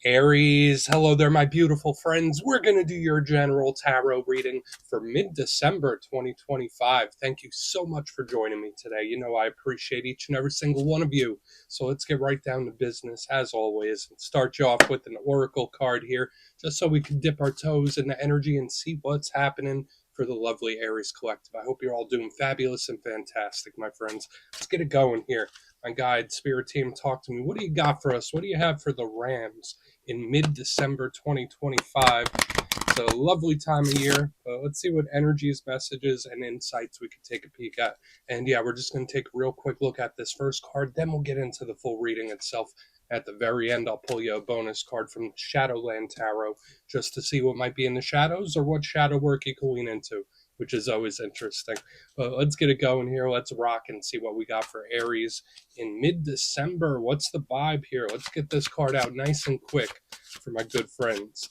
Aries, hello there, my beautiful friends. We're going to do your general tarot reading for mid-December 2025. Thank you so much for joining me today. You know, I appreciate each and every single one of you. So let's get right down to business, as always, and start you off with an oracle card here, just so we can dip our toes in the energy and see what's happening for the lovely Aries collective. I hope you're all doing fabulous and fantastic, my friends. Let's get it going here. My guide, spirit team, talk to me. What do you got for us? What do you have for the Rams in mid-December 2025? It's a lovely time of year. Let's see what energies, messages, and insights we could take a peek at. And yeah, we're just going to take a real quick look at this first card. Then we'll get into the full reading itself. At the very end, I'll pull you a bonus card from Shadowland Tarot just to see what might be in the shadows or what shadow work you can lean into, which is always interesting. But let's get it going here. Let's rock and see what we got for Aries in mid-December. What's the vibe here? Let's get this card out nice and quick for my good friends.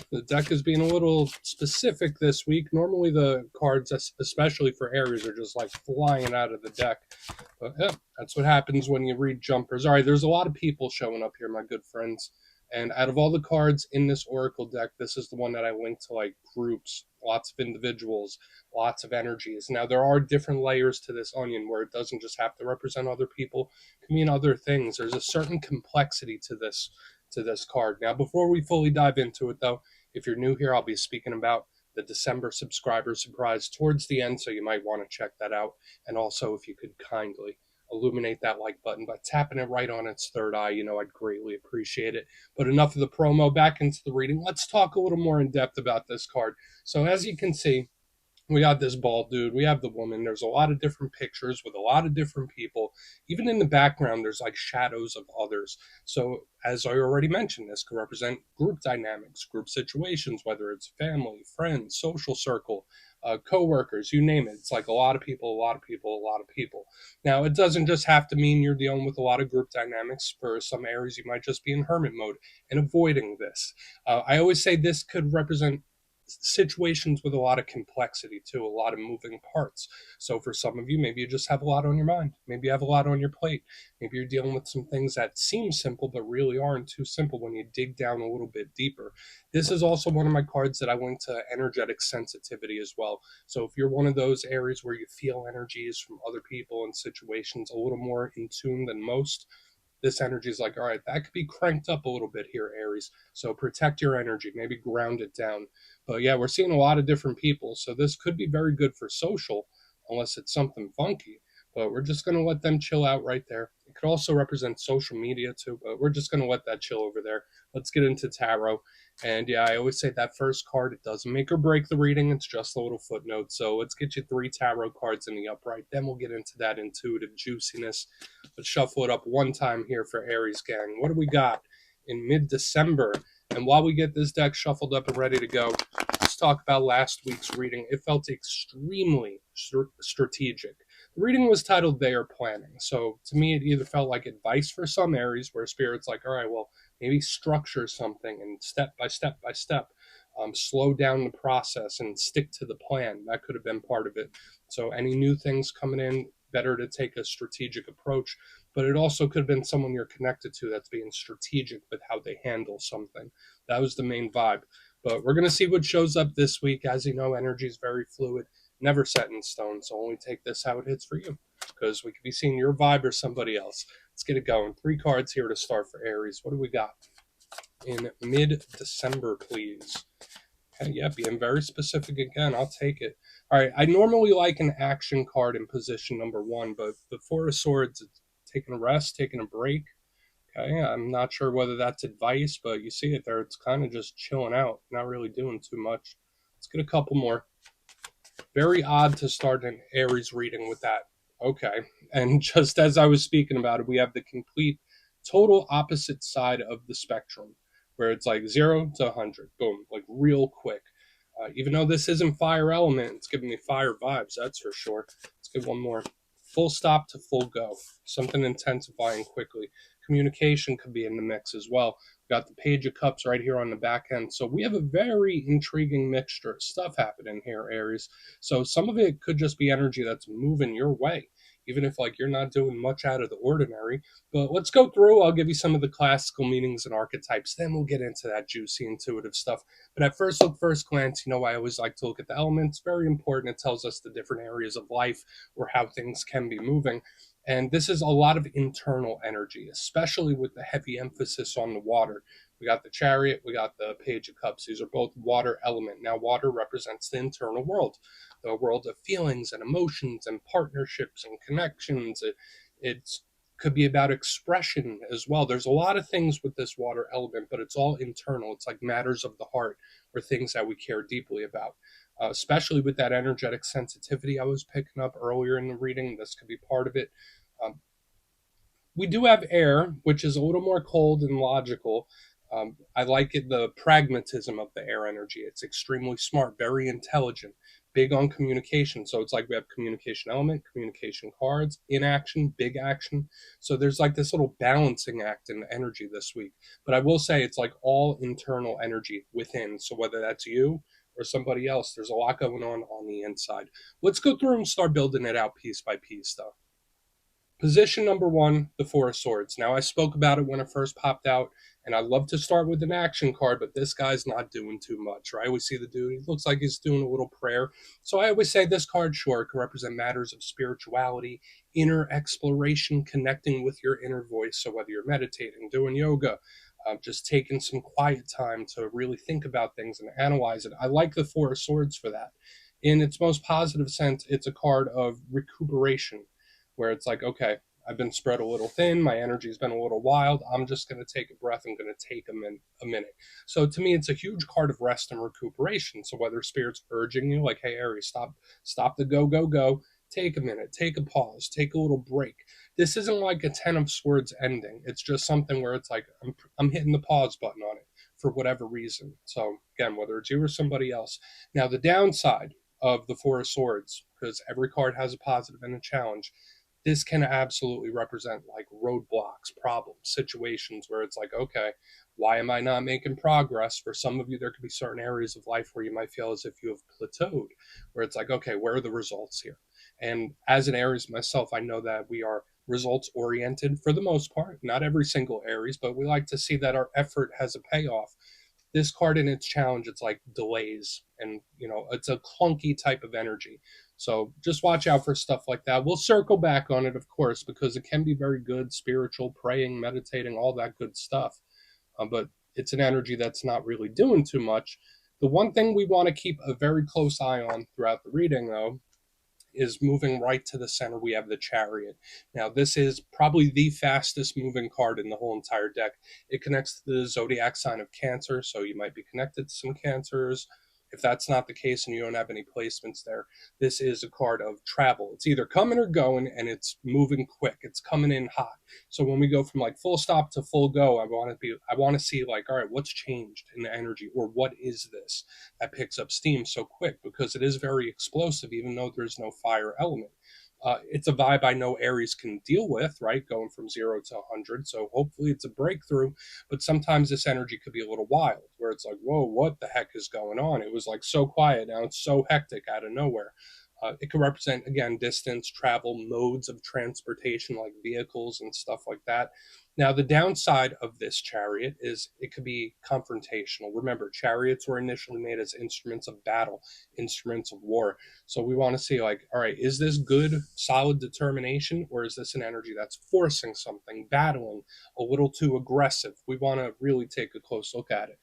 The deck is being a little specific this week. Normally the cards, especially for Aries, are just like flying out of the deck. But yeah, that's what happens when you read jumpers. All right, there's a lot of people showing up here, my good friends. And out of all the cards in this Oracle deck, this is the one that I linked to like groups, lots of individuals, lots of energies. Now, there are different layers to this onion where it doesn't just have to represent other people. It can mean other things. There's a certain complexity to this card. Now, before we fully dive into it, though, if you're new here, I'll be speaking about the December subscriber surprise towards the end, so you might want to check that out. And also, if you could kindly illuminate that like button by tapping it right on its third eye, you know, I'd greatly appreciate it. But enough of the promo, back into the reading. Let's talk a little more in depth about this card. So as you can see, we got this bald dude, we have the woman, there's a lot of different pictures with a lot of different people. Even in the background, there's like shadows of others. So as I already mentioned, this could represent group dynamics, group situations, whether it's family, friends, social circle, co-workers, you name it. It's like a lot of people, a lot of people, a lot of people. Now, it doesn't just have to mean you're dealing with a lot of group dynamics. For some areas, you might just be in hermit mode and avoiding this. I always say this could represent situations with a lot of complexity too, a lot of moving parts. So for some of you, maybe you just have a lot on your mind. Maybe you have a lot on your plate. Maybe you're dealing with some things that seem simple but really aren't too simple when you dig down a little bit deeper. This is also one of my cards that I link to energetic sensitivity as well. So if you're one of those areas where you feel energies from other people and situations a little more in tune than most, this energy is like, all right, that could be cranked up a little bit here, Aries. So protect your energy, maybe ground it down. But yeah, we're seeing a lot of different people. So this could be very good for social, unless it's something funky. But we're just going to let them chill out right there. It could also represent social media too, but we're just going to let that chill over there. Let's get into tarot. And yeah, I always say that first card, it doesn't make or break the reading. It's just a little footnote. So let's get you 3 tarot cards in the upright. Then we'll get into that intuitive juiciness. Let's shuffle it up one time here for Aries gang. What do we got in mid-December? And while we get this deck shuffled up and ready to go, let's talk about last week's reading. It felt extremely strategic. The reading was titled They Are Planning. So to me, it either felt like advice for some Aries where Spirit's like, all right, well, maybe structure something and step by step by step, slow down the process and stick to the plan. That could have been part of it. So any new things coming in, better to take a strategic approach. But it also could have been someone you're connected to that's being strategic with how they handle something. That was the main vibe. But we're going to see what shows up this week. As you know, energy is very fluid, never set in stone. So only take this how it hits for you, because we could be seeing your vibe or somebody else. Let's get it going. 3 cards here to start for Aries. What do we got in mid-December, please? Okay, yeah, being very specific again. I'll take it. All right, I normally like an action card in position number 1, but the 4 of Swords, it's taking a rest, taking a break. Okay, I'm not sure whether that's advice, but you see it there. It's kind of just chilling out, not really doing too much. Let's get a couple more. Very odd to start an Aries reading with that. Okay, and just as I was speaking about it, we have the complete, total opposite side of the spectrum, where it's like 0 to 100, boom, like real quick. Even though this isn't fire element, it's giving me fire vibes, that's for sure. Let's get one more. Full stop to full go. Something intensifying quickly. Communication could be in the mix as well. We've got the Page of Cups right here on the back end. So we have a very intriguing mixture of stuff happening here, Aries. So some of it could just be energy that's moving your way. even if like you're not doing much out of the ordinary. But let's go through. I'll give you some of the classical meanings and archetypes. Then we'll get into that juicy, intuitive stuff. But at first look, first glance, I always like to look at the elements. Very important. It tells us the different areas of life or how things can be moving. And this is a lot of internal energy, especially with the heavy emphasis on the water. We got the Chariot, we got the Page of Cups. These are both water element. Now, water represents the internal world, the world of feelings and emotions and partnerships and connections. It's could be about expression as well. There's a lot of things with this water element, but it's all internal. It's like matters of the heart or things that we care deeply about. Especially with that energetic sensitivity I was picking up earlier in the reading. This could be part of it. Um, we do have air, which is a little more cold and logical. I like it, the pragmatism of the air energy. It's extremely smart, very intelligent, big on communication. So it's like we have communication element, communication cards, inaction, big action. So there's like this little balancing act in energy this week. But I will say it's like all internal energy within. So whether that's you or somebody else, there's a lot going on the inside. Let's go through and start building it out piece by piece, though. Position number one, the Four of Swords. Now, I spoke about it when it first popped out, and I love to start with an action card, but this guy's not doing too much, right? We see the dude, he looks like he's doing a little prayer. So I always say this card, sure, can represent matters of spirituality, inner exploration, connecting with your inner voice. So whether you're meditating, doing yoga, just taking some quiet time to really think about things and analyze it. I like the Four of Swords for that. In its most positive sense, it's a card of recuperation where it's like, okay, I've been spread a little thin. My energy's been a little wild. I'm just going to take a breath. I'm going to take a minute. So to me, it's a huge card of rest and recuperation. So whether Spirit's urging you, like, hey, Aries, stop the go, go, go. Take a minute, take a pause, take a little break. This isn't like a 10 of Swords ending. It's just something where it's like, I'm hitting the pause button on it for whatever reason. So again, whether it's you or somebody else. Now, the downside of the Four of Swords, because every card has a positive and a challenge, this can absolutely represent like roadblocks, problems, situations where it's like, okay, why am I not making progress? For some of you, there could be certain areas of life where you might feel as if you have plateaued, where it's like, okay, where are the results here? And as an Aries myself, I know that we are results oriented for the most part, not every single Aries, but we like to see that our effort has a payoff. This card in its challenge, it's like delays, and it's a clunky type of energy. So just watch out for stuff like that. We'll circle back on it, of course, because it can be very good, spiritual, praying, meditating, all that good stuff. But it's an energy that's not really doing too much. The one thing we want to keep a very close eye on throughout the reading, though, is moving right to the center. We have the Chariot. Now, this is probably the fastest moving card in the whole entire deck. It connects to the zodiac sign of Cancer, so you might be connected to some Cancers. If that's not the case and you don't have any placements there, this is a card of travel. It's either coming or going, and it's moving quick. It's coming in hot. So when we go from like full stop to full go, I want to see like, all right, what's changed in the energy, or what is this that picks up steam so quick? Because it is very explosive, even though there's no fire element. It's a vibe I know Aries can deal with, right? Going from 0 to 100. So hopefully it's a breakthrough. But sometimes this energy could be a little wild, where it's like, whoa, what the heck is going on? It was like so quiet. Now it's so hectic out of nowhere. It can represent, again, distance, travel, modes of transportation, like vehicles and stuff like that. Now, the downside of this Chariot is it could be confrontational. Remember, chariots were initially made as instruments of battle, instruments of war. So we want to see, like, all right, is this good, solid determination, or is this an energy that's forcing something, battling, a little too aggressive? We want to really take a close look at it.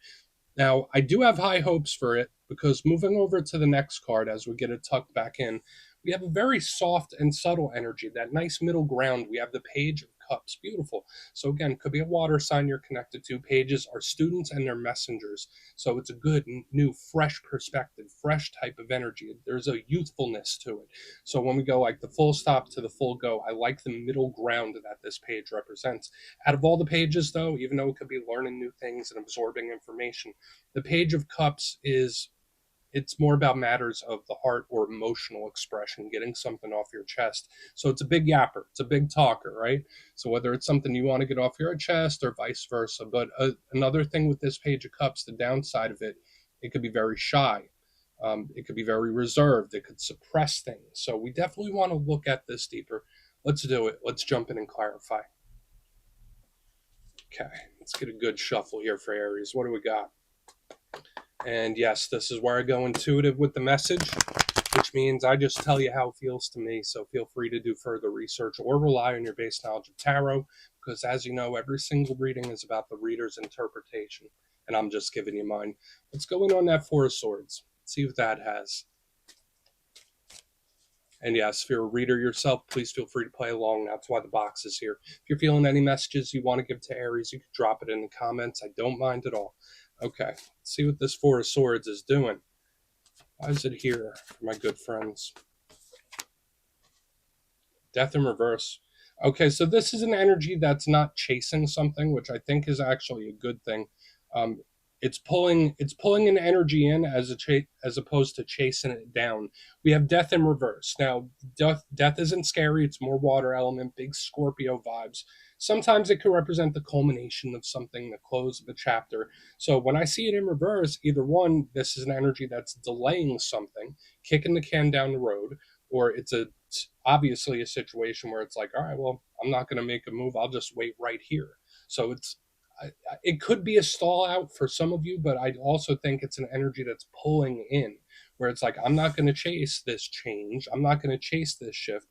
Now, I do have high hopes for it, because moving over to the next card as we get it tucked back in, we have a very soft and subtle energy, that nice middle ground. We have the Page of Cups. Beautiful. So again, could be a water sign you're connected to. Pages are students and their messengers. So it's a good, new, fresh perspective, fresh type of energy. There's a youthfulness to it. So when we go like the full stop to the full go, I like the middle ground that this page represents. Out of all the pages, though, even though it could be learning new things and absorbing information, the Page of Cups it's more about matters of the heart or emotional expression, getting something off your chest. So it's a big yapper. It's a big talker, right? So whether it's something you want to get off your chest or vice versa. But another thing with this Page of Cups, the downside of it, it could be very shy. It could be very reserved. It could suppress things. So we definitely want to look at this deeper. Let's do it. Let's jump in and clarify. Okay, let's get a good shuffle here for Aries. What do we got? And yes, this is where I go intuitive with the message, which means I just tell you how it feels to me. So feel free to do further research or rely on your base knowledge of tarot, because as you know, every single reading is about the reader's interpretation, and I'm just giving you mine. Let's go in on that Four of Swords. See what that has. And yes, if you're a reader yourself, please feel free to play along. That's why the box is here. If you're feeling any messages you want to give to Aries, you can drop it in the comments. I don't mind at all. Okay, let's see what this Four of Swords is doing. Why is it here for my good friends? Death in reverse. Okay, so this is an energy that's not chasing something, which I think is actually a good thing. Um, it's pulling an energy in as opposed to chasing it down. We have death in reverse. Now, death isn't scary. It's more water element, big Scorpio vibes. Sometimes it could represent the culmination of something, the close of a chapter. So when I see it in reverse, either one, this is an energy that's delaying something, kicking the can down the road, or it's obviously a situation where it's like, all right, well, I'm not going to make a move. I'll just wait right here. So it could be a stall out for some of you, but I also think it's an energy that's pulling in, where it's like, I'm not going to chase this change. I'm not going to chase this shift.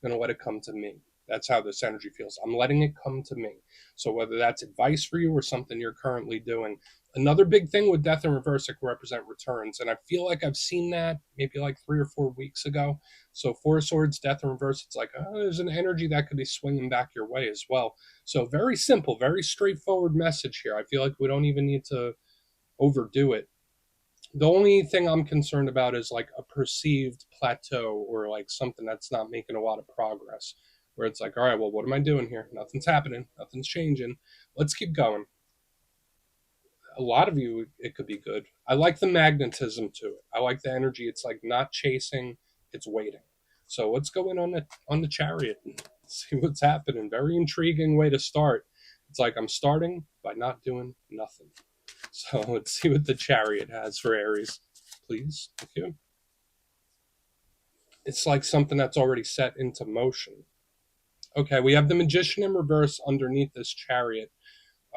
I'm going to let it come to me. That's how this energy feels. I'm letting it come to me. So whether that's advice for you or something you're currently doing. Another big thing with death in reverse, it can represent returns. And I feel like I've seen that maybe like 3 or 4 weeks ago. So Four of Swords, death in reverse, it's like, oh, there's an energy that could be swinging back your way as well. So very simple, very straightforward message here. I feel like we don't even need to overdo it. The only thing I'm concerned about is like a perceived plateau or like something that's not making a lot of progress, where it's like, all right, well, what am I doing here? Nothing's happening. Nothing's changing. Let's keep going. A lot of you, it could be good. I like the magnetism to it. I like the energy. It's like not chasing, it's waiting. So let's go in on the Chariot and see what's happening. Very intriguing way to start. It's like I'm starting by not doing nothing. So let's see what the Chariot has for Aries. Please. Thank you. It's like something that's already set into motion. Okay, we have the Magician in reverse underneath this Chariot.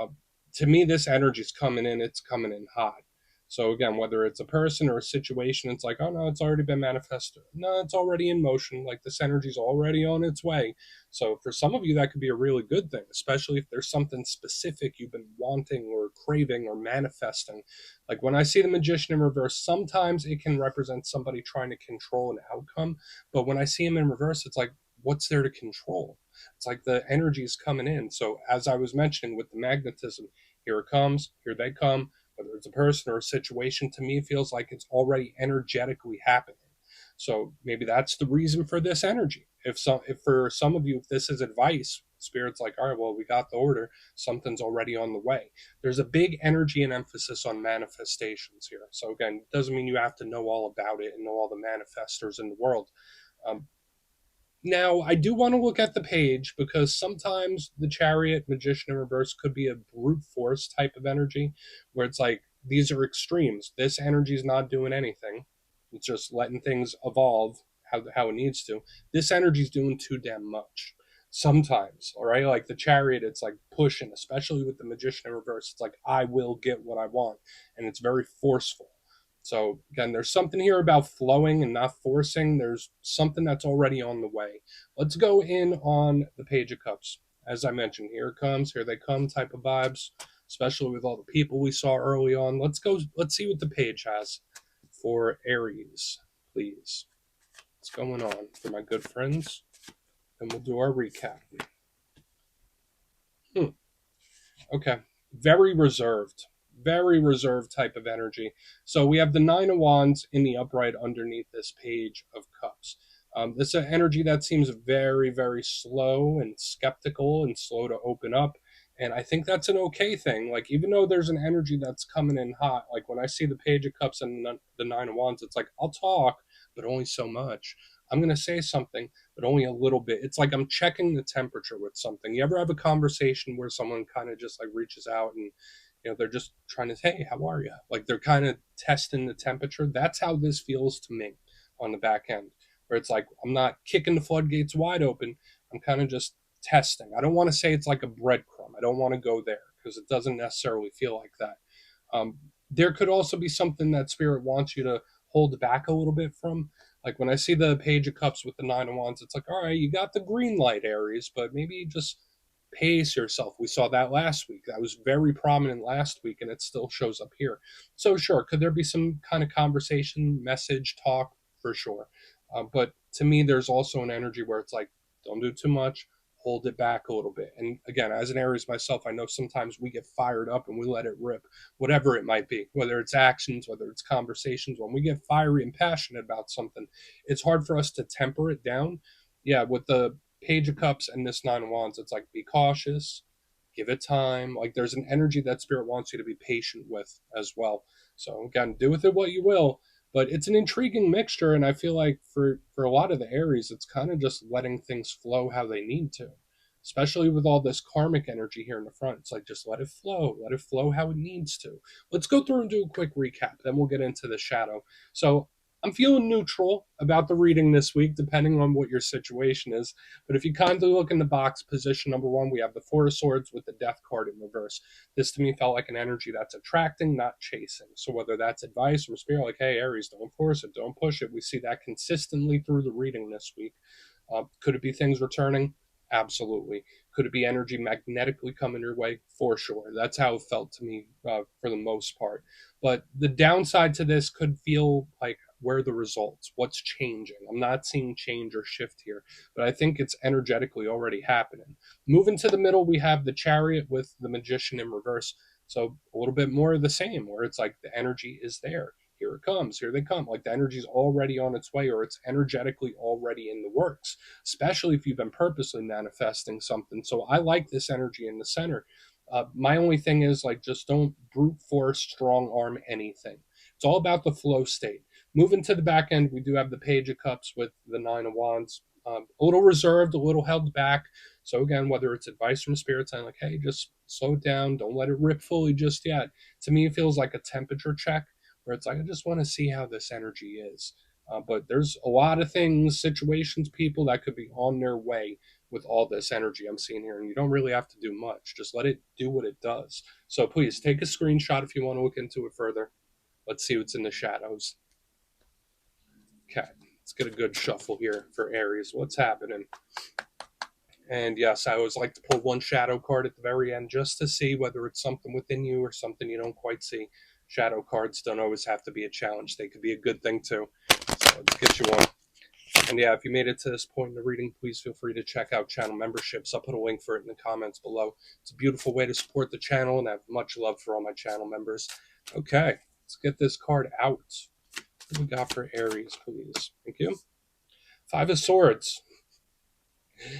Uh, to me, this energy is coming in. It's coming in hot. So again, whether it's a person or a situation, it's like, oh no, it's already been manifested. No, it's already in motion. Like this energy is already on its way. So for some of you, that could be a really good thing, especially if there's something specific you've been wanting or craving or manifesting. Like when I see the Magician in reverse, sometimes it can represent somebody trying to control an outcome. But when I see him in reverse, it's like, what's there to control? It's like the energy is coming in. So as I was mentioning with the magnetism, here it comes, here they come, whether it's a person or a situation, to me it feels like it's already energetically happening. So maybe that's the reason for this energy. If for some of you, if this is advice, Spirit's like, all right, well, we got the order, something's already on the way. There's a big energy and emphasis on manifestations here. So again, it doesn't mean you have to know all about it and know all the manifestors in the world. Now, I do want to look at the page because sometimes the Chariot, Magician in reverse could be a brute force type of energy where it's like, these are extremes. This energy is not doing anything. It's just letting things evolve how it needs to. This energy is doing too damn much. Sometimes, all right? Like the Chariot, it's like pushing, especially with the Magician in reverse. It's like, I will get what I want. And it's very forceful. So again, there's something here about flowing and not forcing. There's something that's already on the way. Let's go in on the Page of Cups. As I mentioned, here it comes, here they come type of vibes, especially with all the people we saw early on. Let's see what the page has for Aries, please. What's going on for my good friends? And we'll do our recap. Okay, very reserved type of energy. So we have the Nine of Wands in the upright underneath this Page of Cups. This is an energy that seems very, very slow and skeptical and slow to open up. And I think that's an okay thing. Like, even though there's an energy that's coming in hot, like when I see the Page of Cups and the Nine of Wands, it's like, I'll talk, but only so much. I'm going to say something, but only a little bit. It's like I'm checking the temperature with something. You ever have a conversation where someone kind of just like reaches out and, you know, they're just trying to, hey, how are you? Like they're kind of testing the temperature. That's how this feels to me on the back end, where it's like, I'm not kicking the floodgates wide open. I'm kind of just testing. I don't want to say it's like a breadcrumb. I don't want to go there because it doesn't necessarily feel like that. Um, there could also be something that spirit wants you to hold back a little bit from. Like when I see the Page of Cups with the Nine of Wands, it's like, all right, you got the green light, Aries, but maybe just pace yourself. We saw that last week. That was very prominent last week, and it still shows up here. So, sure, could there be some kind of conversation, message, talk? For sure. But to me, there's also an energy where it's like, don't do too much, hold it back a little bit. And again, as an Aries myself, I know sometimes we get fired up and we let it rip, whatever it might be, whether it's actions, whether it's conversations. When we get fiery and passionate about something, it's hard for us to temper it down. Yeah, with the Page of Cups and this Nine of Wands, it's like, be cautious, give it time. Like there's an energy that Spirit wants you to be patient with as well. So again, do with it what you will. But it's an intriguing mixture, and I feel like for a lot of the Aries, it's kind of just letting things flow how they need to. Especially with all this karmic energy here in the front. It's like just let it flow how it needs to. Let's go through and do a quick recap, then we'll get into the shadow. So I'm feeling neutral about the reading this week, depending on what your situation is. But if you kindly look in the box, position number one, we have the Four of Swords with the Death card in reverse. This to me felt like an energy that's attracting, not chasing. So whether that's advice from Spirit, like, hey, Aries, don't force it, don't push it. We see that consistently through the reading this week. Could it be things returning? Absolutely. Could it be energy magnetically coming your way? For sure. That's how it felt to me for the most part. But the downside to this could feel like, where are the results? What's changing? I'm not seeing change or shift here, but I think it's energetically already happening. Moving to the middle, we have the Chariot with the Magician in reverse. So a little bit more of the same, where it's like the energy is there. Here it comes. Here they come. Like the energy's already on its way, or it's energetically already in the works, especially if you've been purposely manifesting something. So I like this energy in the center. My only thing is, like, just don't brute force, strong arm anything. It's all about the flow state. Moving to the back end, we do have the Page of Cups with the Nine of Wands. A little reserved, a little held back. So again, whether it's advice from Spirit saying like, hey, just slow it down, don't let it rip fully just yet. To me, it feels like a temperature check where it's like, I just want to see how this energy is. But there's a lot of things, situations, people that could be on their way with all this energy I'm seeing here. And you don't really have to do much. Just let it do what it does. So please take a screenshot if you want to look into it further. Let's see what's in the shadows. Okay, let's get a good shuffle here for Aries. What's happening? And yes, I always like to pull one shadow card at the very end just to see whether it's something within you or something you don't quite see. Shadow cards don't always have to be a challenge. They could be a good thing too. So let's get you one. And yeah, if you made it to this point in the reading, please feel free to check out channel memberships. I'll put a link for it in the comments below. It's a beautiful way to support the channel, and I have much love for all my channel members. Okay, let's get this card out. What do we got for Aries, please? Thank you. Five of Swords.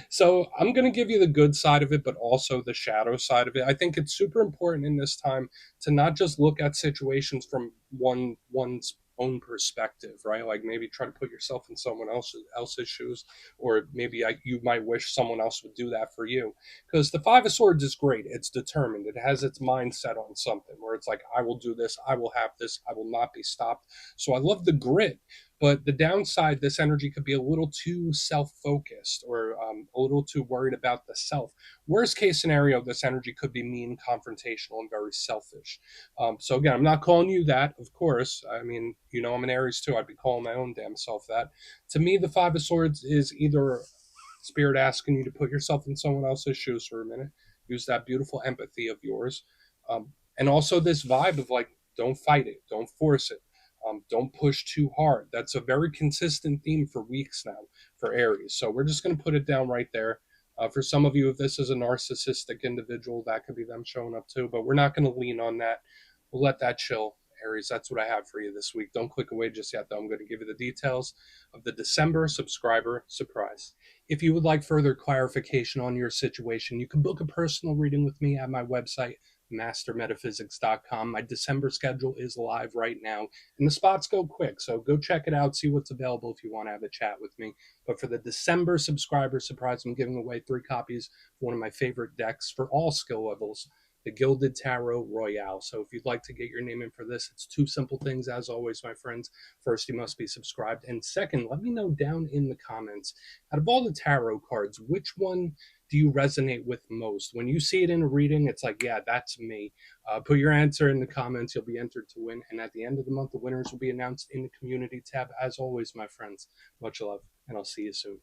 So I'm going to give you the good side of it, but also the shadow side of it. I think it's super important in this time to not just look at situations from one's own perspective, right? Like maybe try to put yourself in someone else's shoes, or maybe you might wish someone else would do that for you. Because the Five of Swords is great. It's determined. It has its mindset on something where it's like, I will do this. I will have this. I will not be stopped. So I love the grit. But the downside, this energy could be a little too self-focused, or a little too worried about the self. Worst case scenario, this energy could be mean, confrontational, and very selfish. So again, I'm not calling you that, of course. I mean, you know, I'm an Aries too. I'd be calling my own damn self that. To me, the Five of Swords is either Spirit asking you to put yourself in someone else's shoes for a minute, use that beautiful empathy of yours, and also this vibe of like, don't fight it, don't force it. Don't push too hard. That's a very consistent theme for weeks now for Aries. So we're just going to put it down right there. For some of you, if this is a narcissistic individual, that could be them showing up too. But we're not going to lean on that. We'll let that chill, Aries. That's what I have for you this week. Don't click away just yet, though. I'm going to give you the details of the December subscriber surprise. If you would like further clarification on your situation, you can book a personal reading with me at my website, mastermetaphysics.com. My December schedule is live right now, and the spots go quick, so go check it out, see what's available if you want to have a chat with me. But for the December subscriber surprise, I'm giving away 3 copies of one of my favorite decks for all skill levels, the Gilded Tarot Royale. So if you'd like to get your name in for this, it's two simple things, as always, my friends. First, you must be subscribed. And second, let me know down in the comments, out of all the tarot cards, which one do you resonate with most? When you see it in a reading, it's like, yeah, that's me. Put your answer in the comments. You'll be entered to win. And at the end of the month, the winners will be announced in the community tab. As always, my friends, much love, and I'll see you soon.